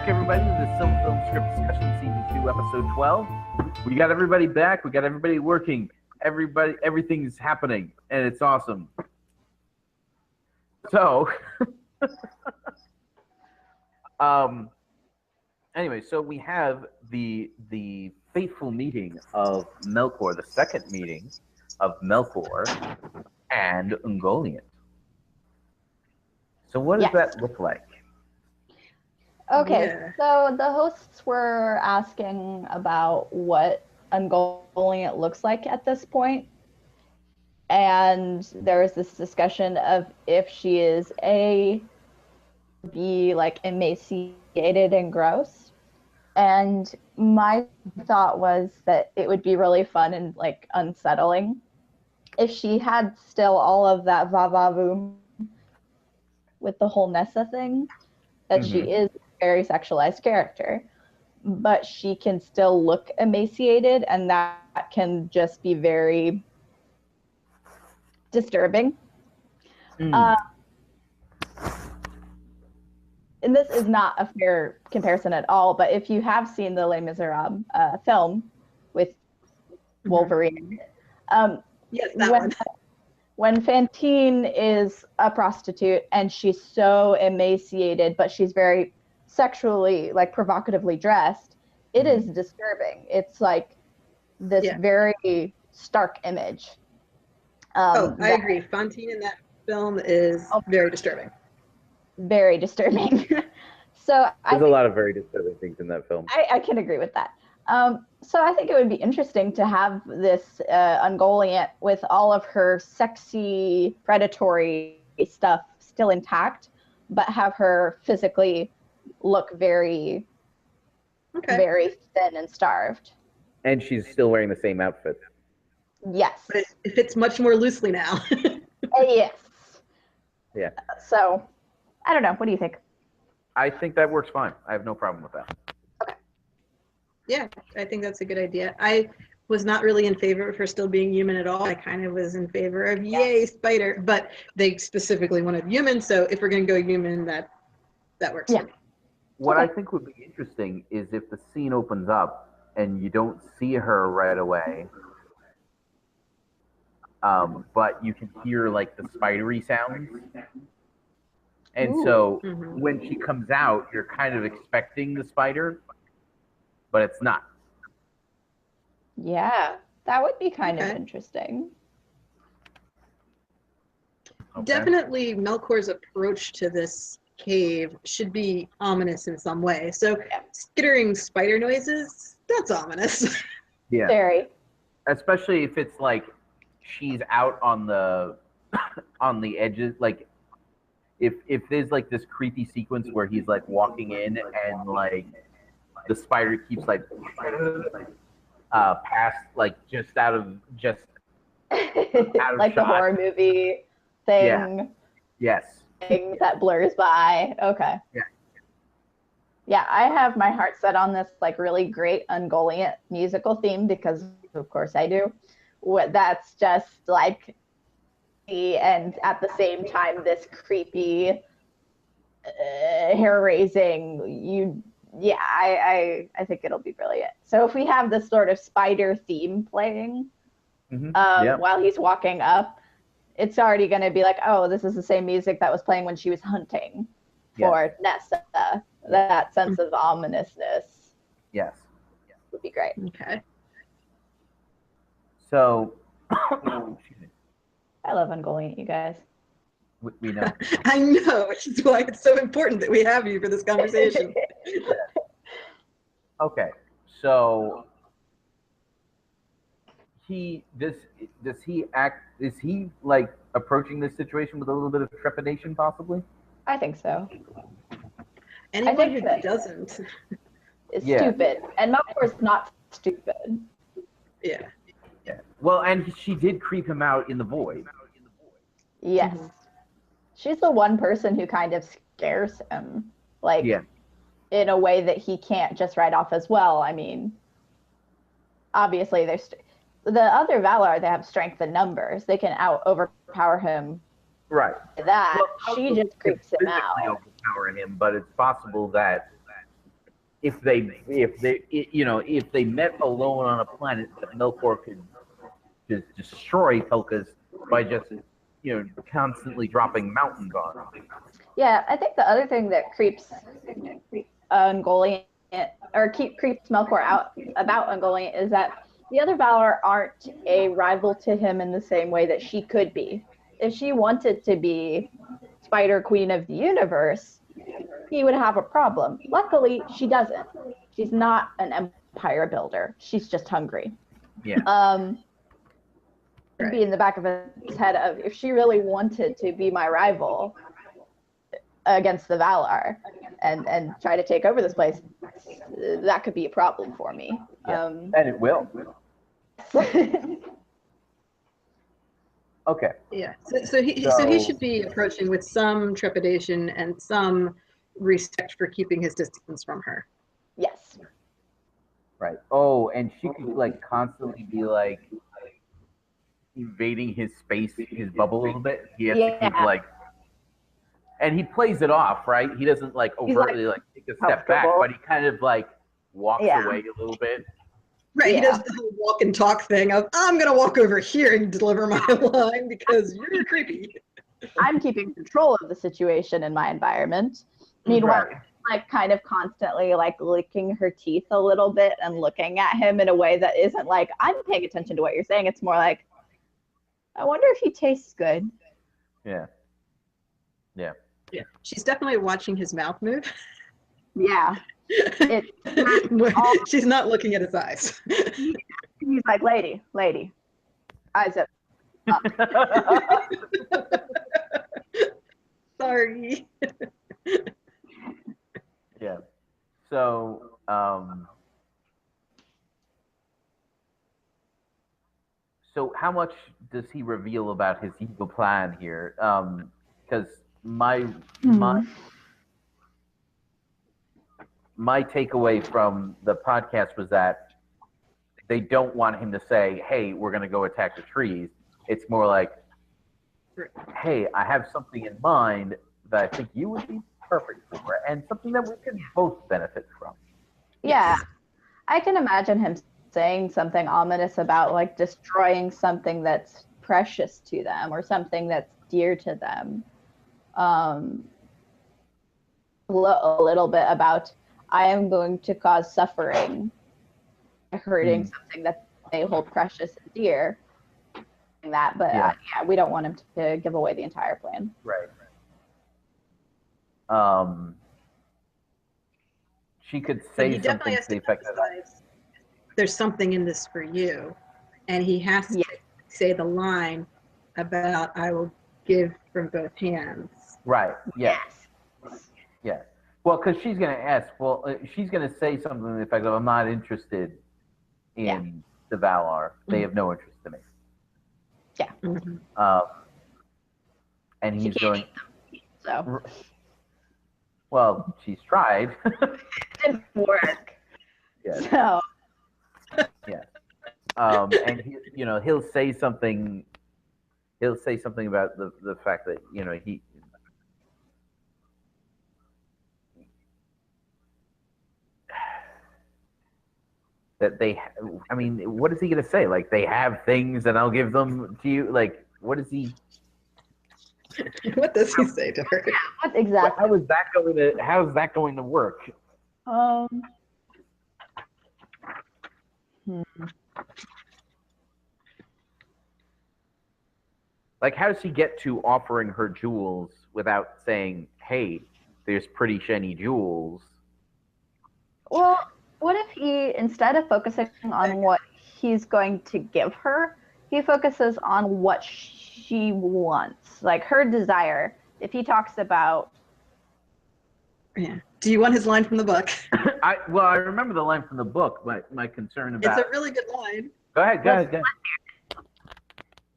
everybody, to the SilmFilm Script Discussion Season 2, Episode 12. We got everybody back. We got everybody working. Everything's happening, and it's awesome. So, anyway, so we have the fateful meeting of Melkor, the second meeting of Melkor and Ungoliant. So what does that look like? Okay, so the hosts were asking about what Ungoliant looks like at this point. And there was this discussion of if she is A, B, like emaciated and gross. And my thought was that it would be really fun and like unsettling if she had still all of that va-va-voom with the whole Nessa thing, that she is a very sexualized character, but she can still look emaciated, and that can just be very disturbing. And this is not a fair comparison at all, but if you have seen the Les Miserables film with Wolverine, yes, that one. When Fantine is a prostitute and she's so emaciated, but she's very sexually, like, provocatively dressed, it is disturbing. It's like this very stark image. I agree. Fantine in that film is very disturbing. Very disturbing. So there's a lot of very disturbing things in that film. I can agree with that. So I think it would be interesting to have this Ungoliant with all of her sexy, predatory stuff still intact, but have her physically look very, very thin and starved. And she's still wearing the same outfit. Yes. But it fits much more loosely now. Yes. Yeah. So, I don't know. What do you think? I think that works fine. I have no problem with that. Yeah, I think that's a good idea. I was not really in favor of her still being human at all. I kind of was in favor of yay, spider, but they specifically wanted human, so if we're going to go human, that works for me. What I think would be interesting is if the scene opens up and you don't see her right away, but you can hear like the spidery sounds. And so when she comes out, you're kind of expecting the spider, but it's not. Yeah, that would be kind of interesting. Definitely Melkor's approach to this cave should be ominous in some way. So skittering spider noises, that's ominous. Yeah. Very. Especially if it's like she's out on the edges, like if there's like this creepy sequence where he's like walking in and like the spider keeps like past like just out of like shot. The horror movie thing. Yes. Thing that blurs by. Okay. Yeah. Yeah, I have my heart set on this like really great Ungoliant musical theme because of course I do. That's just like and at the same time this creepy hair-raising I think it'll be brilliant. So if we have this sort of spider theme playing while he's walking up, it's already going to be like, oh, this is the same music that was playing when she was hunting for Nessa. That sense of ominousness. Yes. Would be great. Okay. So, I love Ungoliant, you guys. We know. I know, which is why it's so important that we have you for this conversation. Okay, so is he like approaching this situation with a little bit of trepidation possibly? I think so. Anyone who doesn't is stupid. And Melkor's not stupid. Yeah. Well, and she did creep him out in the void. Yes. She's the one person who kind of scares him. Like, in a way that he can't just write off as well. I mean, obviously, there's the other Valar, they have strength in numbers. They can overpower him. Right. That she just creeps him out. Overpower him, but it's possible that if they met alone on a planet, that Melkor could just destroy Telkas by just constantly dropping mountains on them. Yeah, I think the other thing that creeps Ungoliant creeps Melkor out about Ungoliant is that the other Valar aren't a rival to him in the same way that she could be. If she wanted to be Spider Queen of the Universe, he would have a problem. Luckily, she doesn't. She's not an empire builder. She's just hungry. Yeah. It'd be in the back of his head of, if she really wanted to be my rival against the Valar and try to take over this place, that could be a problem for me. Yeah. And it will. Okay. Yeah. So he should be approaching with some trepidation and some respect for keeping his distance from her. Yes. Right. Oh, and she could like constantly be like invading his space, his bubble a little bit. He has to keep like, and he plays it off, right? He doesn't like overtly like take a step back, but he kind of like walks away a little bit. Right, he does the whole walk and talk thing of, I'm going to walk over here and deliver my line because you're creepy. I'm keeping control of the situation in my environment. Meanwhile, like kind of constantly like licking her teeth a little bit and looking at him in a way that isn't like, I'm paying attention to what you're saying. It's more like, I wonder if he tastes good. Yeah. Yeah. Yeah. She's definitely watching his mouth move. Yeah. She's not looking at his eyes. He's like, lady, eyes up. Sorry. Yeah. So, so how much does he reveal about his evil plan here? Because my takeaway from the podcast was that they don't want him to say, hey, we're going to go attack the trees. It's more like, hey, I have something in mind that I think you would be perfect for, and something that we could both benefit from. Yeah. I can imagine him saying something ominous about like destroying something that's precious to them or something that's dear to them. A little bit about, I am going to cause suffering by hurting something that they hold precious and dear. But we don't want him to give away the entire plan. Right. She could say something to the effect of, there's something in this for you, and he has to say the line about, I will give from both hands. Right. Yes. Yeah. Well, because she's going to ask. Well, she's going to say something to the effect of, "I'm not interested in the Valar. They have no interest in me." Yeah. And he's going. So. Well, she's tried. It didn't work. Yeah. So. Yeah. And he'll say something. He'll say something about the fact that he. That they, I mean, what is he going to say? Like, they have things and I'll give them to you? Like, what is he? What does he say to her? What exactly? How is that going to work? Like, how does he get to offering her jewels without saying, hey, there's pretty shiny jewels? Well, what if he, instead of focusing on what he's going to give her, he focuses on what she wants, like her desire. If he talks about... Yeah. Do you want his line from the book? I remember the line from the book, but my concern about... It's a really good line. Go ahead.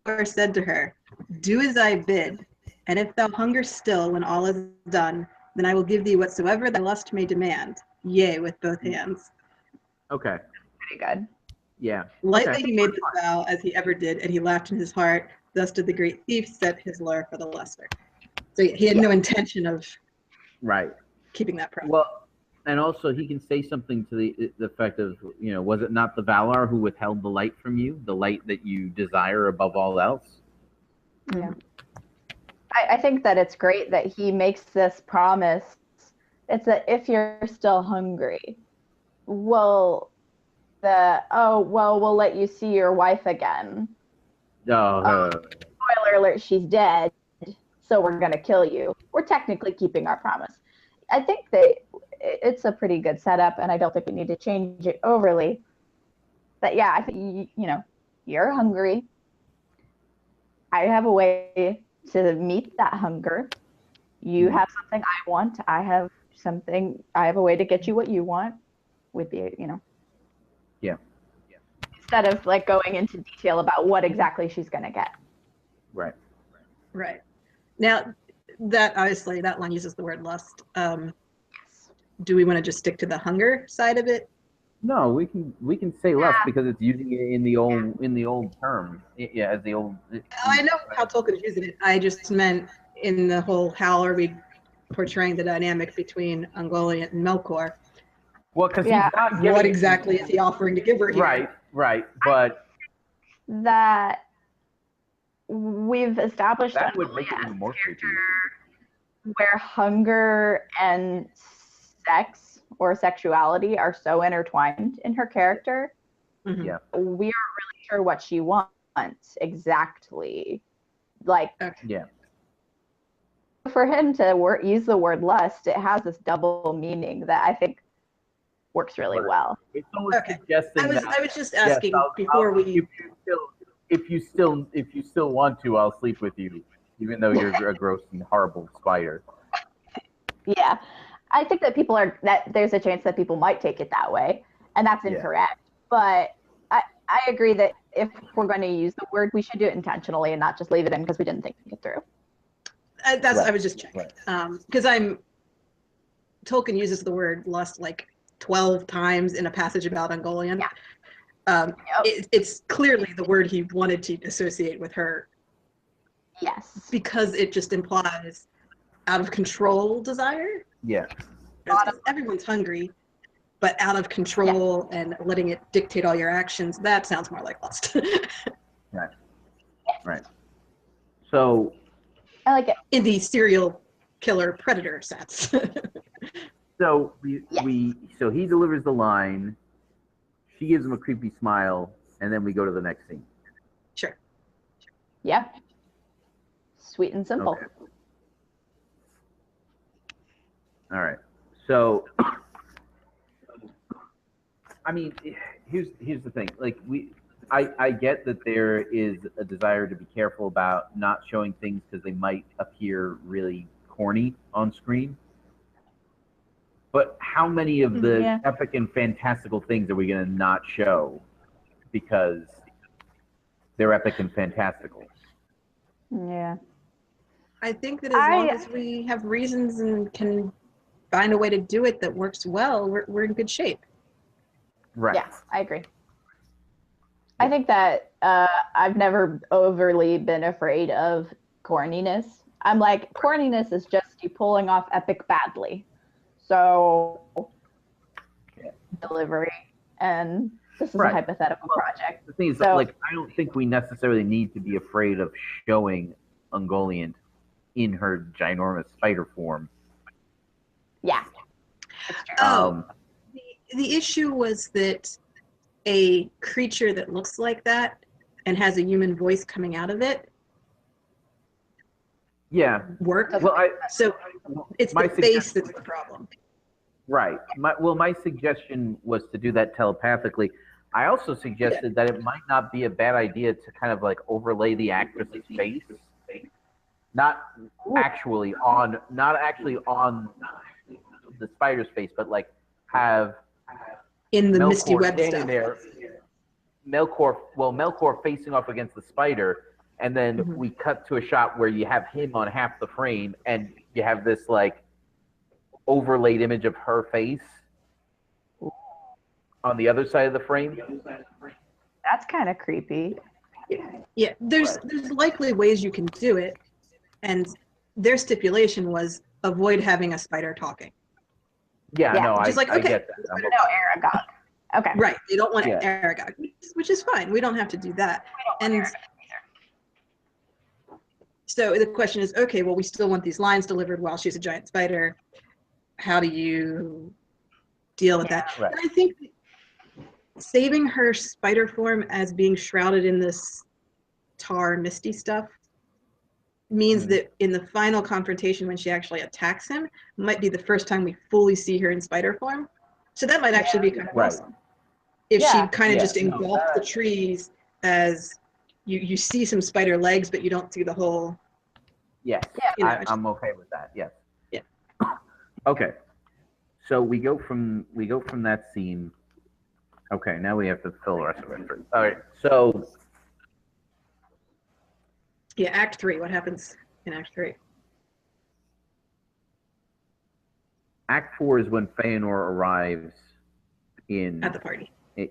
Or said to her, do as I bid, and if thou hunger still when all is done, then I will give thee whatsoever thy lust may demand. Yea, with both hands. Okay. Pretty good. Yeah. Lightly he made the vow as he ever did, and he laughed in his heart. Thus did the great thief set his lure for the lesser. So he had no intention of keeping that promise. Well, And also, he can say something to the effect of, was it not the Valar who withheld the light from you, the light that you desire above all else? Yeah. I think that it's great that he makes this promise. It's that if you're still hungry, we'll let you see your wife again. Spoiler alert, she's dead, so we're going to kill you. We're technically keeping our promise. I think that it's a pretty good setup, and I don't think we need to change it overly. But yeah, I think, you're hungry. I have a way to meet that hunger. You have something I want. I have a way to get you what you want. Would be, Yeah. Instead of like going into detail about what exactly she's going to get. Right. Now, that obviously that line uses the word lust. Do we want to just stick to the hunger side of it? No, we can say lust because it's using it in the old term. Yeah, as the old. I know how Tolkien is using it. I just meant in the whole how are we portraying the dynamic between Ungoliant and Melkor. Well, because he's not giving what exactly is he offering to give her here? Right, but that we've established that would make it even more creepy. Where hunger and sex or sexuality are so intertwined in her character. Mm-hmm. Yeah, we aren't really sure what she wants exactly. Like, yeah. For him to use the word lust, it has this double meaning that I think works really well. It's almost suggesting I was just asking If you still want to, I'll sleep with you, even though you're a gross and horrible spider. Yeah, I think that there's a chance that people might take it that way, and that's incorrect. But I agree that if we're going to use the word, we should do it intentionally and not just leave it in because we didn't think it through. I was just checking because Tolkien uses the word lust like 12 times in a passage about Ungoliant. Yeah. It's clearly the word he wanted to associate with her. Yes. Because it just implies out of control desire. Yeah. Everyone's hungry, but out of control and letting it dictate all your actions, that sounds more like lust. Right. So I like it. In the serial killer predator sense. So so he delivers the line, she gives him a creepy smile, and then we go to the next scene. Sure. Yeah. Sweet and simple. Okay. All right. So I mean, here's the thing. Like I get that there is a desire to be careful about not showing things because they might appear really corny on screen. But how many of the epic and fantastical things are we going to not show because they're epic and fantastical? Yeah. I think that as long as we have reasons and can find a way to do it that works well, we're in good shape. Right. Yeah, I agree. I think that I've never overly been afraid of corniness. I'm like, corniness is just you pulling off epic badly. So, delivery, and this is a hypothetical project. The thing is, I don't think we necessarily need to be afraid of showing Ungoliant in her ginormous spider form. Yeah. That's true. The issue was that a creature that looks like that and has a human voice coming out of it worked. So it's the face that's the problem. Right. My suggestion was to do that telepathically. I also suggested that it might not be a bad idea to kind of like overlay the actress's face, not actually on the spider's face, but like have in the Melkor misty web standing stuff. there, Melkor facing off against the spider, and then we cut to a shot where you have him on half the frame, and you have this like overlaid image of her face on the other side of the frame. That's kind of creepy. Yeah, there's likely ways you can do it, and their stipulation was avoid having a spider talking. Yeah, Yeah, no, Which is like, I okay. get that. No, Aragog. Okay. Right. They don't want Yeah. Aragog, which is fine. We don't have to do that. And so the question is, okay, well, we still want these lines delivered while she's a giant spider. How do you deal with that? Right. And I think saving her spider form as being shrouded in this tar misty stuff means that in the final confrontation when she actually attacks him might be the first time we fully see her in spider form. So that might actually be kind of awesome. If she kind of just engulfed the trees as you see some spider legs, but you don't see the whole. Yes, You know, I'm okay with that. Yes. Yeah. Okay. So we go from that scene. Okay, now we have to fill the rest of it. All right. So yeah, Act 3. What happens in Act 3? Act 4 is when Feanor arrives At the party. In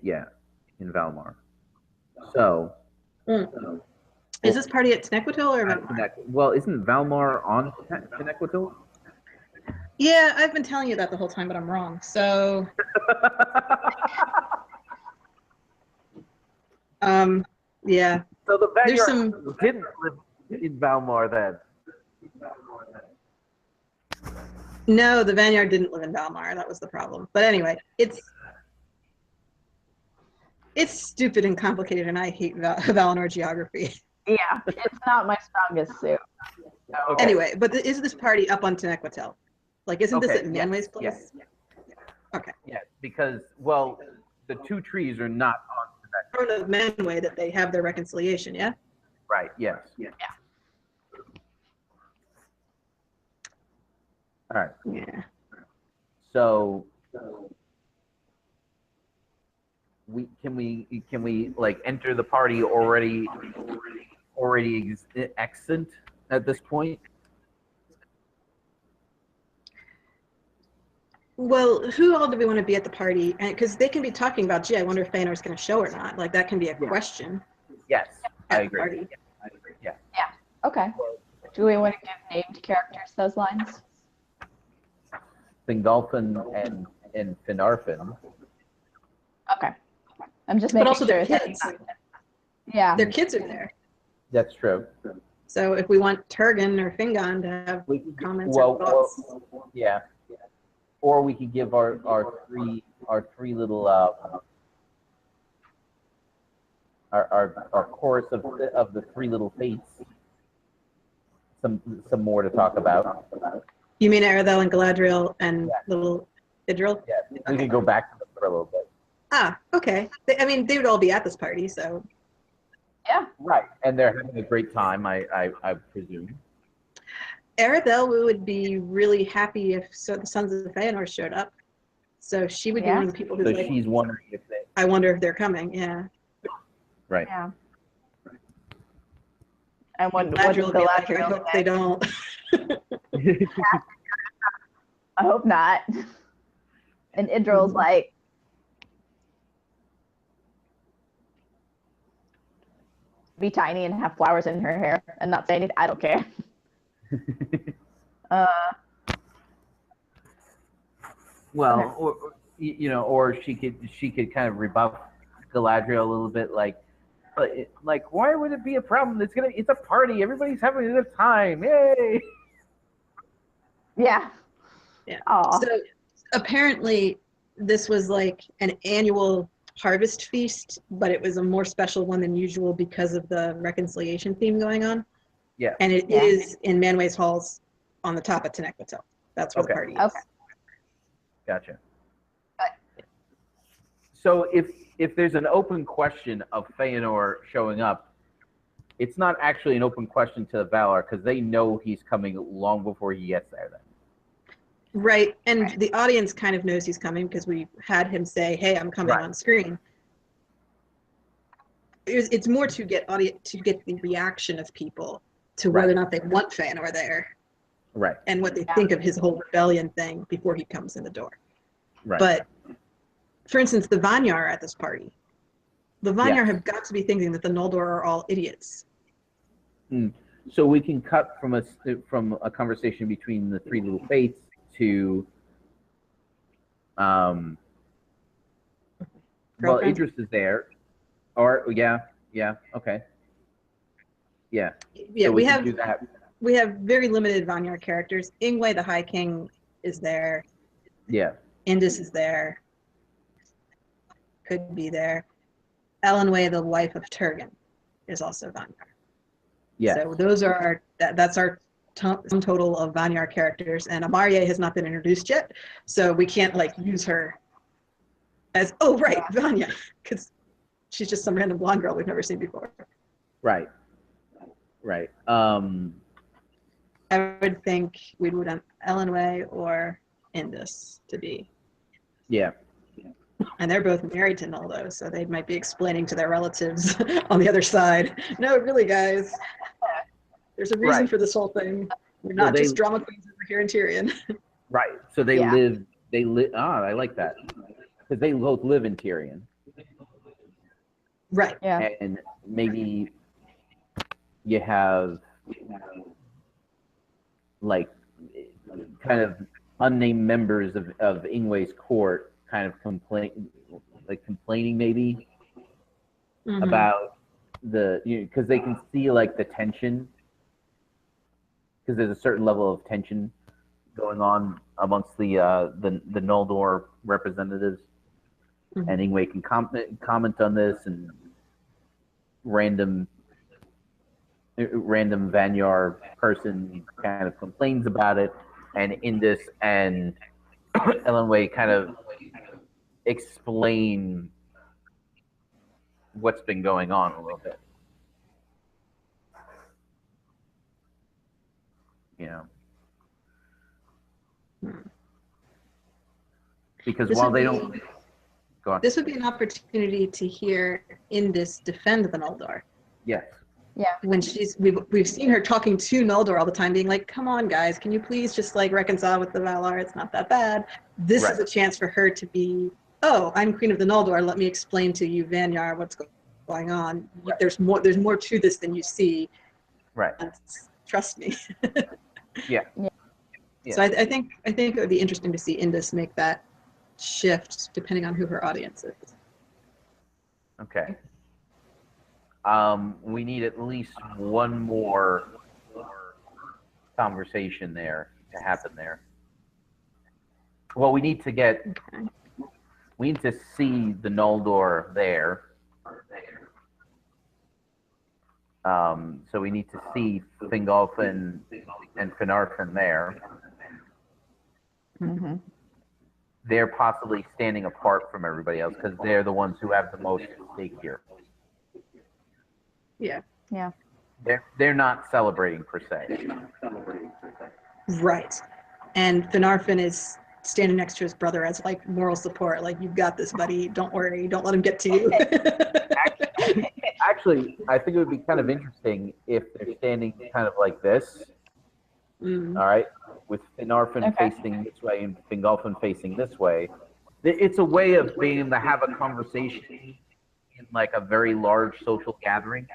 Valmar. So. Is this party at Tenequatil or Valmar? Well, isn't Valmar on Tenequatil? Yeah, I've been telling you that the whole time, but I'm wrong. So. Yeah. So the There's Vanguard didn't live in Valmar then. No, the Vanguard didn't live in Valmar. That was the problem. But anyway, it's stupid and complicated, and I hate Valinor geography. Yeah, it's not my strongest suit. Okay. Anyway, but is this party up on Tenequatil? Like, isn't this at Manway's place? Yes. Okay. Yes, because, well, the two trees are not on Tenequatil. Part of Manway that they have their reconciliation, yeah? Right, yes. Yeah. All right. Yeah. So can we like enter the party already extant at this point? Well, who all do we want to be at the party? And because they can be talking about, gee, I wonder if Feanor's going to show or not. Like, that can be a question. Yes, I at the agree. party. Yeah. Okay. Do we want to give named characters those lines? Thingolfin and Finarfin. Okay. I'm just But making also sure. their kids. Yeah. Their kids are there. That's true. So if we want Turgon or Fingon to have comments well, or thoughts. yeah. Or we could give our three little our chorus of the three little fates some more to talk about. You mean Aradel and Galadriel and little Idril? Yeah, we could go back to them for a little bit. Ah, okay. I mean, they would all be at this party, so. Yeah. Right, and they're having a great time, I presume. Aradel would be really happy if the Sons of Feanor showed up. So she would be one of the people who's So like, she's wondering if they. I wonder if they're coming, yeah. Right. Yeah. And what Galadriel would be like, I Galadriel hope they don't. I hope not. And Idril's like, be tiny and have flowers in her hair and not say anything. I don't care. Well, or she could kind of rebuff Galadriel a little bit, like why would it be a problem? It's a party. Everybody's having a good time. Yay! Yeah. Yeah. Aww. So apparently this was like an annual harvest feast, but it was a more special one than usual because of the reconciliation theme going on. Yeah. And it is in Manway's halls on the top of Tenequatil. That's where the party is. Okay. Gotcha. So if there's an open question of Feanor showing up, it's not actually an open question to the Valar because they know he's coming long before he gets there then. Right, and the audience kind of knows he's coming because we had him say, "Hey, I'm coming" on screen. It's more to get the reaction of people to whether or not they want Feanor there, right? And what they think of his whole rebellion thing before he comes in the door. Right. But for instance, the Vanyar are at this party. The Vanyar have got to be thinking that the Noldor are all idiots. So we can cut from a conversation between the three little fates to Well, Girlfriend? Idris is there. Or yeah, okay. Yeah. Yeah, So we can have do that. we have very limited Vanyar characters. Ingwe the High King is there. Yeah. Indus is there. Could be there. Elenway, the wife of Turgan, is also Vanyar. Yeah. So those are that's our sum total of Vanyar characters, and Amarye has not been introduced yet, so we can't like use her as Vanya, because she's just some random blonde girl we've never seen before. Right. I would think we would want Elenway or Indus to be. Yeah. And they're both married to Noldo, so they might be explaining to their relatives on the other side, no, really, guys, there's a reason for this whole thing. We're not just drama queens over here in Tyrion. Right. So they live. I like that, because they both live in Tyrion. Right. Yeah. And maybe you have like kind of unnamed members of Ingwe's court kind of complaining maybe about because they can see like the tension, because there's a certain level of tension going on amongst the Noldor representatives, and Ingwe can comment on this, and random Vanyar person kind of complains about it, and Indus and Elenway kind of explain what's been going on a little bit. Because while they don't go on. This would be an opportunity to hear Indus defend the Noldor. Yes. Yeah. When we've seen her talking to Noldor all the time, being like, "Come on, guys, can you please just like reconcile with the Valar? It's not that bad." This is a chance for her to be, "Oh, I'm Queen of the Noldor. Let me explain to you, Vanyar, what's going on. Right. There's more to this than you see. Right. Trust me." Yeah. So I think it would be interesting to see Indus make that shift depending on who her audience is. Okay. We need at least one more conversation there to happen there. Well, we need to see the Noldor there. So we need to see Fingolfin and Finarfin there. Mm-hmm. They're possibly standing apart from everybody else because they're the ones who have the most at stake here. Yeah. Yeah. They're not celebrating per se. Right. And Finarfin is standing next to his brother as like moral support. Like, "You've got this, buddy. Don't worry. Don't let him get to you." Actually, I think it would be kind of interesting if they're standing kind of like this. All right, with Finarfin facing this way and Fingolfin facing this way. It's a way of being able to have a conversation in like a very large social gathering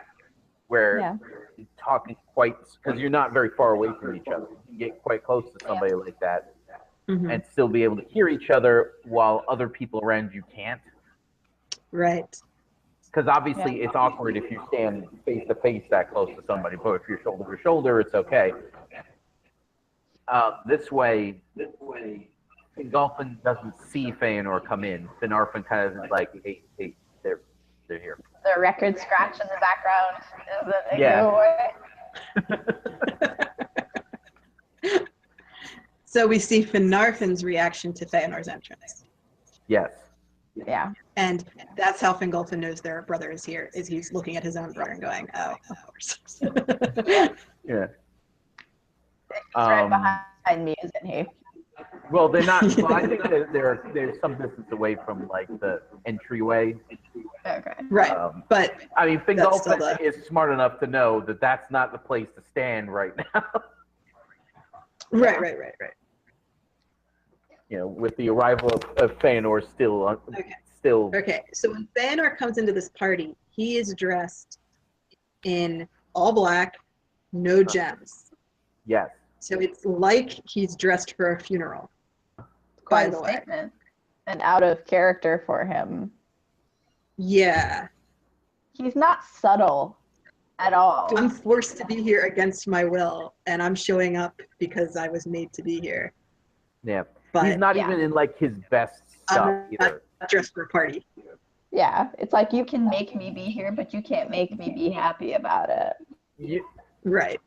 where you're talking because you're not very far away from each other. You can get quite close to somebody like that and still be able to hear each other while other people around you can't. Right. Because obviously it's awkward if you stand face to face that close to somebody, but if you're shoulder to shoulder, it's okay. This way, Fingolfin doesn't see Feanor come in. Finarfin kind of is like, hey, they're here. The record scratch in the background is an away. So we see Finarfin's reaction to Feanor's entrance. Yes. Yeah. And that's how Fingolfin knows their brother is here, is he's looking at his own brother and going, "Oh, of course." Yeah. Right behind me, isn't he? Well, they're not. Well, I think they're some distance away from like the entryway. Okay. Right. But I mean, Fingolfin is smart enough to know that that's not the place to stand right now. Right. With the arrival of Feanor still. Okay. So when Feanor comes into this party, he is dressed in all black, no gems. Yes. So it's like he's dressed for a funeral. Quite a statement. and out of character for him. Yeah. He's not subtle at all. I'm forced to be here against my will, and I'm showing up because I was made to be here. Yeah. But He's not even in like his best stuff I'm either. not dressed for a party. Yeah, it's like you can make me be here, but you can't make me be happy about it. Right.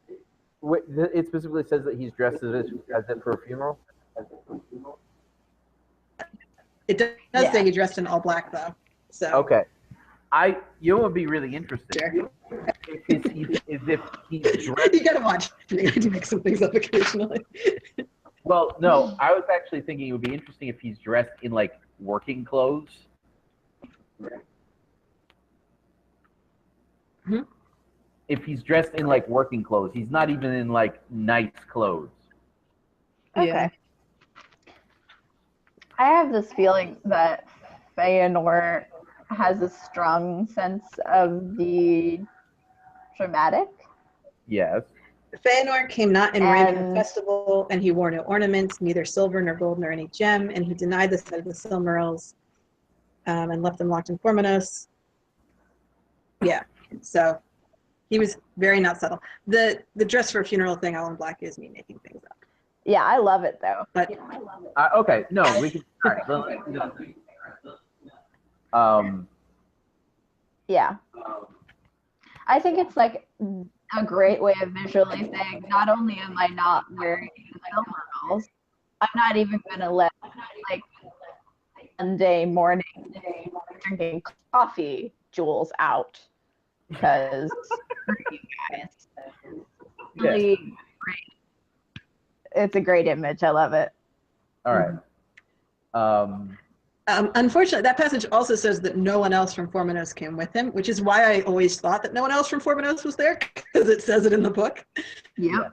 Wait, it specifically says that he's dressed as if for a funeral? It does say he dressed in all black, though. So. Okay. You know what would be really interesting? Sure. Is if he's dressed... You gotta watch. I do make some things up occasionally. Well, no, I was actually thinking it would be interesting if he's dressed in like working clothes. Hmm? If he's dressed in like working clothes, he's not even in like nice clothes. Okay. Yeah. I have this feeling that Feanor has a strong sense of the dramatic. Yes. Feanor came not in rank at the And- festival, and he wore no ornaments, neither silver nor gold nor any gem, and he denied the sight of the Silmarils, and left them locked in Formonos. Yeah, so he was very not subtle. The dress for a funeral thing all in black is me making things up. Yeah, I love it though. But Okay, no, we can... All right, Yeah. I think it's like a great way of visually saying, not only am I not wearing the Silmarils, I'm not even going to let, like, Sunday morning drinking coffee jewels out. Because, you guys, really great. It's a great image. I love it. all right. unfortunately, that passage also says that no one else from Formonos came with him, which is why I always thought that no one else from Formonos was there, because it says it in the book. Yeah.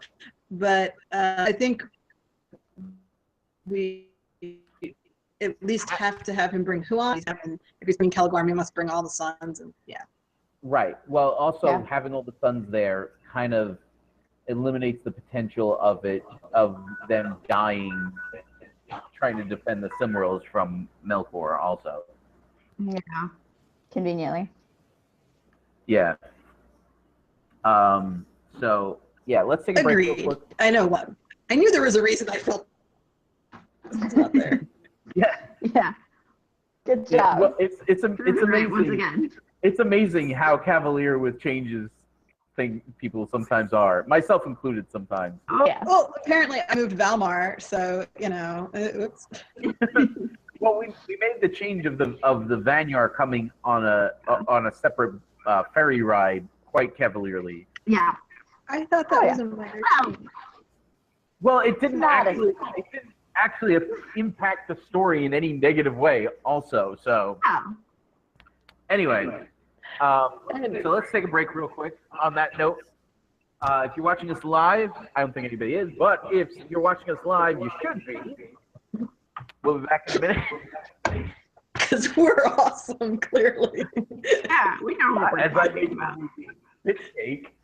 But I think we at least have to have him bring Huan. If he's bringing Caligorm, he must bring all the sons. And yeah. Right. Well, also Yeah. having all the sons there kind of eliminates the potential of them dying trying to defend the Silmarils from Melkor also. Yeah. Conveniently. Yeah. So yeah, let's take a break real Agreed. quick. I know what. I knew there was a reason I felt it's not there. Yeah. Yeah. Good Yeah, job. well, it's amazing. Once again. It's amazing how cavalier with changes people sometimes are, myself included sometimes. Yeah. Well, apparently I moved Valmar, so you know. Oops. Well, we made the change of the Vanyar coming on a separate ferry ride quite cavalierly. Yeah. I thought that Oh, was yeah. a minor change. Well, it didn't Not actually impact the story in any negative way. Also, so Oh. anyway. So let's take a break real quick. On that note, if you're watching us live, I don't think anybody is, but if you're watching us live, you should be. We'll be back in a minute. Because we're awesome, clearly. Yeah, we know what we're As I talking about. mistake,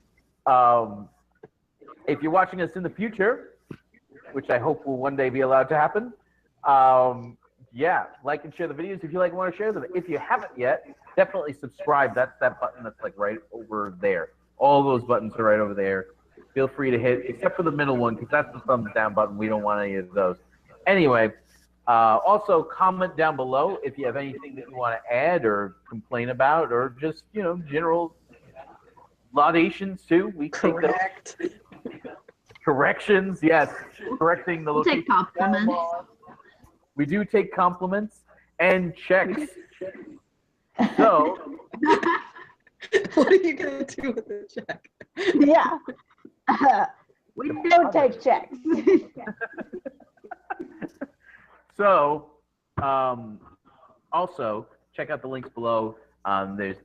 if you're watching us in the future, which I hope will one day be allowed to happen, yeah, like and share the videos if you like and want to share them. If you haven't yet, definitely subscribe. That's that button that's like right over there. All those buttons are right over there. Feel free to hit, except for the middle one, because that's the thumbs down button. We don't want any of those. Anyway, also comment down below if you have anything that you want to add or complain about, or just, you know, general laudations too. We take those. Correct. Corrections, yes. Correcting the We'll take compliments. We do take compliments and checks. So, What are you going to do with the check? Yeah. We don't take checks. so also check out the links below. There's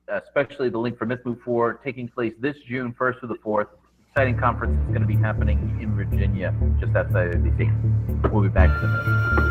especially the link for Myth Move 4 taking place this June 1st through the 4th. Exciting conference that's going to be happening in Virginia, just outside of DC. We'll be back in a minute.